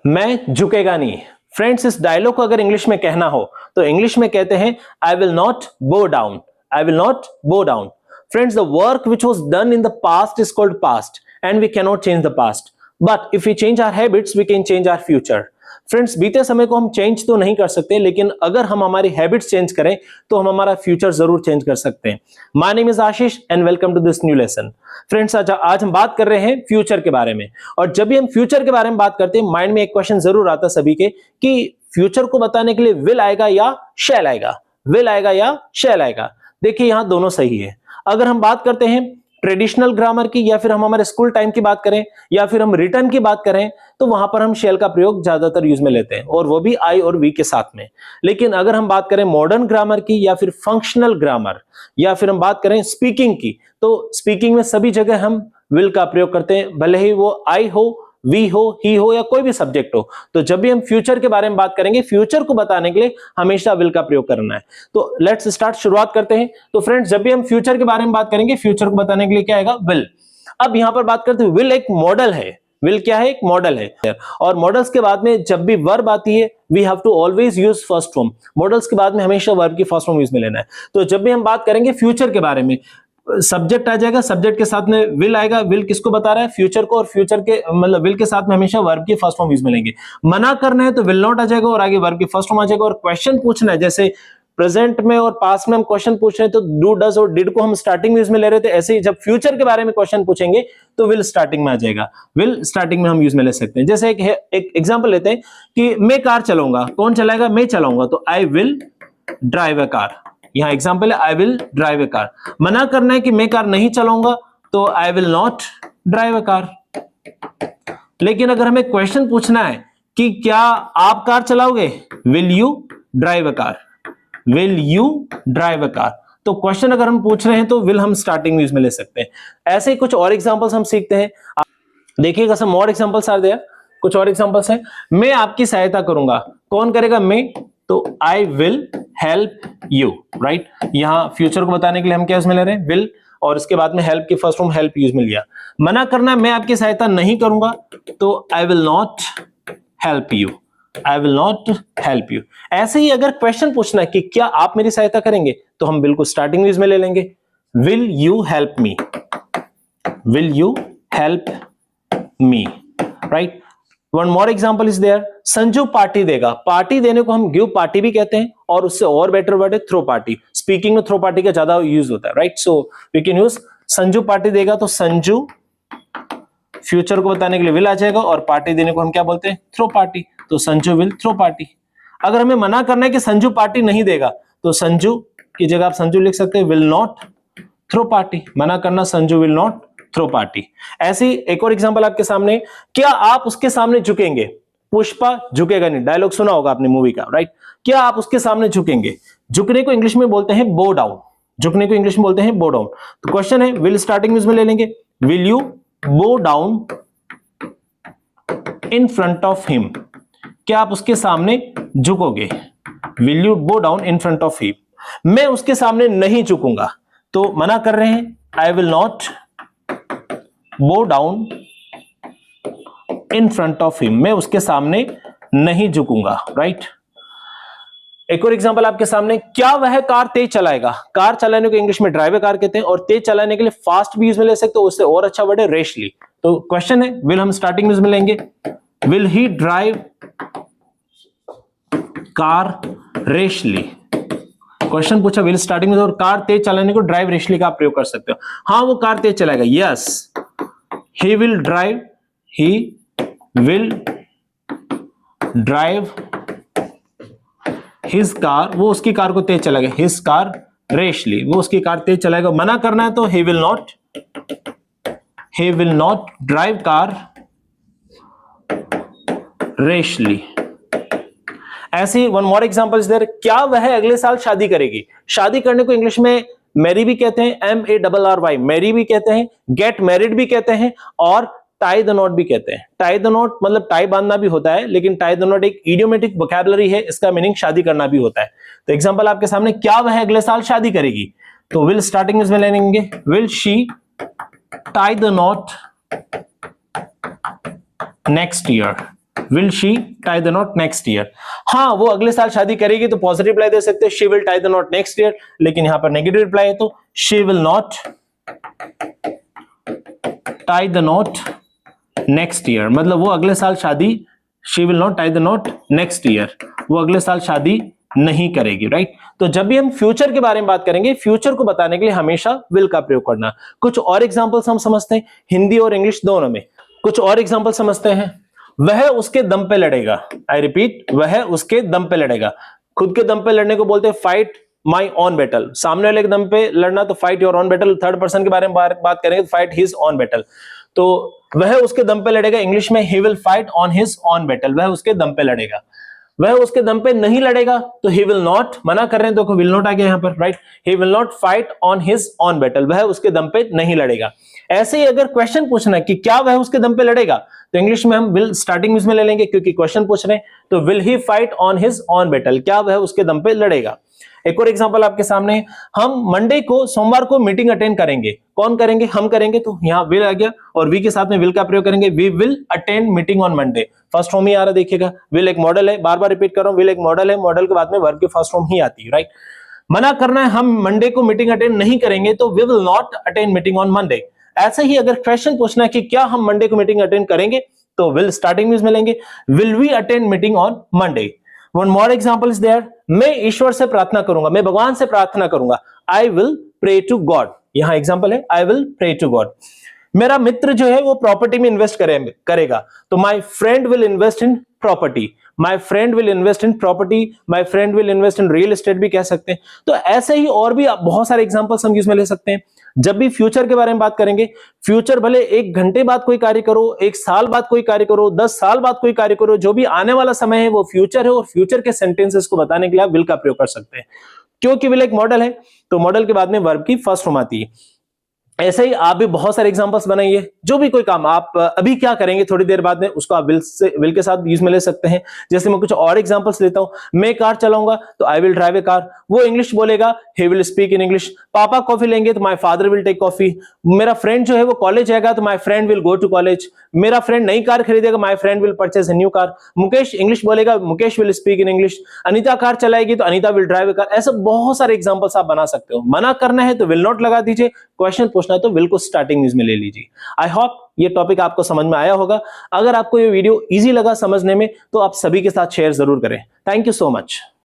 मैं झुकेगा नहीं। फ्रेंड्स, इस डायलॉग को अगर इंग्लिश में कहना हो तो इंग्लिश में कहते हैं I will not bow down. I will not bow down. Friends, the work which was done in the past is called past and we can not change the past, but if we change our habits we can change our future. Friends, बीते समय को हम change तो नहीं कर सकते, लेकिन अगर हम हमारी हैबिट्स चेंज करें तो हम हमारा फ्यूचर जरूर चेंज कर सकते हैं। My name is Ashish and welcome to this new lesson. Friends, आज हम बात कर रहे हैं फ्यूचर के बारे में, और जब भी हम फ्यूचर के बारे में बात करते हैं माइंड में एक क्वेश्चन जरूर आता है सभी के कि फ्यूचर को बताने के लिए विल आएगा या शैल आएगा, विल आएगा या शैल आएगा। देखिए, यहां दोनों सही है। अगर हम बात करते हैं ट्रेडिशनल ग्रामर की, या फिर हम हमारे स्कूल टाइम की बात करें, या फिर हम रिटर्न की बात करें, तो वहां पर हम शेल का प्रयोग ज्यादातर यूज में लेते हैं, और वो भी आई और वी के साथ में। लेकिन अगर हम बात करें मॉडर्न ग्रामर की, या फिर फंक्शनल ग्रामर, या फिर हम बात करें स्पीकिंग की, तो स्पीकिंग में सभी जगह हम विल का प्रयोग करते हैं, भले ही वो आई हो, वी हो, ही हो, या कोई भी सब्जेक्ट हो। तो जब भी हम फ्यूचर के बारे में बात करेंगे, फ्यूचर को बताने के लिए हमेशा विल का प्रयोग करना है। तो लेट्स स्टार्ट, शुरुआत करते हैं। तो फ्रेंड्स, जब भी हम फ्यूचर के बारे में बात करेंगे, फ्यूचर को बताने के लिए क्या आएगा? विल। अब यहां पर बात करते हैं, विल एक मॉडल है। विल क्या है? एक मॉडल है। और मॉडल्स के बाद में जब भी वर्ब आती है, we have to always use first form. Modals के बाद में हमेशा वर्ब की फर्स्ट फॉर्म यूज में लेना है। तो जब भी हम बात करेंगे फ्यूचर के बारे में, सब्जेक्ट आ जाएगा, सब्जेक्ट के साथ में विल आएगा। विल किसको बता रहा है? फ्यूचर को। और फ्यूचर के मतलब विल के साथ में हमेशा वर्ब की फर्स्ट फॉर्म यूज में लेंगे। मना करना है तो विल नॉट आ जाएगा और आगे वर्ब की फर्स्ट फॉर्म आ जाएगा। और क्वेश्चन पूछना है, जैसे प्रेजेंट में और पास्ट में हम क्वेश्चन पूछ रहे हैं तो डू, डज और डिड को हम स्टार्टिंग में यूज में ले रहे थे, ऐसे ही जब फ्यूचर के बारे में क्वेश्चन पूछेंगे तो विल स्टार्टिंग में आ जाएगा। विल स्टार्टिंग में हम यूज में ले सकते हैं। जैसे एक एग्जांपल लेते हैं कि मैं कार चलाऊंगा। कौन चलाएगा? मैं चलाऊंगा। तो I will drive a car. यहां एग्जांपल है I will drive a car. मना करना है कि मैं कार नहीं चलाऊंगा, तो I will not drive a car. लेकिन अगर हमें क्वेश्चन पूछना है कि क्या आप कार चलाओगे, will you drive a car, will you drive a car. तो क्वेश्चन अगर हम पूछ रहे हैं तो विल हम स्टार्टिंग यूज में ले सकते हैं। ऐसे ही कुछ और एग्जांपल्स हम सीखते हैं। देखिएगा, सम मोर एग्जांपल्स आर देयर। कुछ और एग्जांपल्स हैं। मैं आपकी सहायता करूंगा। कौन करेगा? मैं। तो I will help you, right. यहां फ्यूचर को बताने के लिए हम क्या यूज में ले रहे हैं? विल, और इसके बाद में हेल्प की फर्स्ट फॉर्म हेल्प यूज में लिया। मना करना है, मैं आपकी सहायता नहीं करूंगा, तो I will not help you, I will not help you. ऐसे ही अगर क्वेश्चन पूछना है कि क्या आप मेरी सहायता करेंगे, तो हम बिल्कुल स्टार्टिंग यूज में ले लेंगे, will you help me, will you help me, right. One more example is there. Sanju party देगा। पार्टी देने को हम गिव पार्टी भी कहते हैं, और उससे और बेटर वर्ड है थ्रो पार्टी। स्पीकिंग में थ्रो पार्टी का ज्यादा यूज होता है, right. So we can use Sanju party देगा। तो संजू फ्यूचर को बताने के लिए विल आ जाएगा, और पार्टी देने को हम क्या बोलते हैं? Throw party. तो संजू विल थ्रो पार्टी। अगर हमें मना करना है कि संजू पार्टी नहीं देगा, तो संजू की जगह आप संजू लिख सकते हैं, विल नॉट थ्रो पार्टी। मना करना, Sanju will not throw party. ऐसी एक और एग्जांपल आपके सामने, क्या आप उसके सामने झुकेंगे? पुष्पा झुकेगा नहीं। डायलॉग सुना होगा आपने मूवी का, राइट। क्या आप उसके सामने झुकेंगे? झुकने को इंग्लिश में बोलते हैं बो डाउन। झुकने को इंग्लिश में बोलते हैं बो डाउन। तो क्वेश्चन है, विल स्टार्टिंग में ले लेंगे, will you bow down in front of him. क्या आप उसके सामने झुकोगे? Will you bow down in front of him. मैं उसके सामने नहीं झुकूंगा, तो मना कर रहे हैं, I will not bow down in front of him. मैं उसके सामने नहीं झुकूंगा, राइट। एक और एग्जांपल आपके सामने, क्या वह कार तेज चलाएगा? कार चलाने को इंग्लिश में ड्राइव अ कार कहते हैं, और तेज चलाने के लिए फास्ट भी यूज में ले सकते हो, उससे और अच्छा वर्ड है रेशली। तो क्वेश्चन है, विल हम स्टार्टिंग यूज में लेंगे, will he drive car rashly. Question पूछा विल स्टार्टिंग में, और कार तेज चलाने को ड्राइव रेशली का आप प्रयोग कर सकते हो। हाँ, वो कार तेज चलाएगा, yes. He will drive, he will drive his car, वो उसकी कार को तेज चलाएगा, हिज कार रेशली, वो उसकी कार तेज चलाएगा। मना करना है तो he will not drive car rashly. ऐसी one more example is there. क्या वह अगले साल शादी करेगी? शादी करने को इंग्लिश में मैरी भी कहते हैं, MARRY, मैरी भी कहते हैं, गेट मैरिड भी कहते हैं, और टाई द नॉट भी कहते हैं। टाई द नॉट मतलब टाई बांधना भी होता है, लेकिन टाई द नॉट एक इडियोमेटिक वोकैबुलरी है, इसका मीनिंग शादी करना भी होता है। तो एग्जांपल आपके सामने, क्या वह अगले साल शादी करेगी? तो विल स्टार्टिंग में लेंगे, will she tie the not next year. Will she tie the not next year. हाँ, वो अगले साल शादी करेगी तो पॉजिटिव रिप्लाई दे सकते हैं, she will tie the not next year, लेकिन यहां पर नेगेटिव रिप्लाई है तो she will not tie the not next year, मतलब वो अगले साल शादी, she will not tie the not next year, वो अगले साल शादी नहीं करेगी, राइट। तो जब भी हम फ्यूचर के बारे में बात करेंगे, फ्यूचर को बताने के लिए हमेशा विल का प्रयोग करना। कुछ और एग्जांपल्स हम समझते हैं हिंदी और इंग्लिश दोनों में, कुछ और एग्जांपल समझते हैं। वह उसके दम पे लड़ेगा, आई रिपीट, वह उसके दम पे लड़ेगा। खुद के दम पे लड़ने को बोलते हैं फाइट माई ऑन बैटल, सामने वाले के दम पे लड़ना तो fight your on battle, third person के बारे में बात करेंगे तो फाइट हिज ऑन बैटल। तो वह उसके दम पे लड़ेगा, इंग्लिश में he will fight on his on battle, वह उसके दम पे लड़ेगा। वह उसके दम पे नहीं लड़ेगा तो ही विल नॉट, मना कर रहे हैं, देखो विल नॉट आ गया यहां पर, right. He will not fight on his on battle, वह उसके दम पे नहीं लड़ेगा। ऐसे ही अगर क्वेश्चन पूछना है कि क्या वह उसके दम पे लड़ेगा, तो इंग्लिश में हम विल स्टार्टिंग में ले लेंगे क्योंकि क्वेश्चन पूछ रहे हैं। तो will he fight on his on battle, क्या वह उसके दम पे लड़ेगा। एक और एग्जांपल आपके सामने, हम मंडे को, सोमवार को मीटिंग अटेंड करेंगे। कौन करेंगे? हम करेंगे, तो यहां विल आ गया और वी के साथ में विल का प्रयोग करेंगे, we will attend meeting on Monday. First form ही आ रहा, देखिएगा विल एक मॉडल है, बार बार रिपीट कर रहा हूं, विल एक मॉडल है, मॉडल के बाद में वर्ब की फर्स्ट फॉर्म ही आती है, राइट। मना करना है, हम मंडे को मीटिंग अटेंड नहीं करेंगे, तो we will not attend meeting on Monday. ऐसे ही अगर क्वेश्चन पूछना है कि क्या हम मंडे को मीटिंग अटेंड करेंगे, तो विल स्टार्टिंग में लेंगे, will we attend meeting on Monday. One more example is there, मैं ईश्वर से प्रार्थना करूंगा, मैं भगवान से प्रार्थना करूंगा, I will pray to God. यहां एग्जांपल है, I will pray to God. मेरा मित्र जो है वो प्रॉपर्टी में इन्वेस्ट करेगा, तो my friend will invest in property, my friend will invest in property, my friend will invest in real estate भी कह सकते हैं। तो ऐसे ही और भी बहुत सारे एग्जांपल्स हम इसमें ले सकते हैं। जब भी फ्यूचर के बारे में बात करेंगे, फ्यूचर भले 1 घंटे बाद कोई कार्य करो, 1 साल बाद कोई कार्य करो, 10 साल बाद कोई कार्य करो, जो भी आने वाला समय है वो फ्यूचर है, और फ्यूचर के सेंटेंसेस को बताने के लिए आप विल का प्रयोग कर सकते हैं। क्योंकि विल एक मॉडल है, तो मॉडल के बाद में वर्ब की फर्स्ट फॉर्म आती है। ऐसे ही आप भी बहुत सारे एग्जांपल्स बनाइए, जो भी कोई काम आप अभी क्या करेंगे थोड़ी देर बाद में, उसको आप विल के साथ यूज में ले सकते हैं। जैसे मैं कुछ और एग्जांपल्स लेता हूं, मैं कार चलाऊंगा तो I will drive a car, वो इंग्लिश बोलेगा, he will speak in English. पापा कॉफी लेंगे तो my father will take coffee. मेरा फ्रेंड जो है वो कॉलेज जाएगा तो my friend will go to college. मेरा फ्रेंड नई कार खरीदेगा, my friend will purchase a new car. Mukesh English बोलेगा, Mukesh will speak in English. Anita car चलाएगी तो Anita will drive a car. ऐसे बहुत सारे एग्जांपल्स आप बना सकते हो। मना करना है तो विल नॉट लगा दीजिए, क्वेश्चन पूछना है तो विल को स्टार्टिंग न्यूज में ले लीजिए। आई होप ये टॉपिक आपको समझ में आया होगा। अगर आपको ये वीडियो इजी लगा समझने में, तो आप सभी के साथ शेयर जरूर करें। Thank you so much.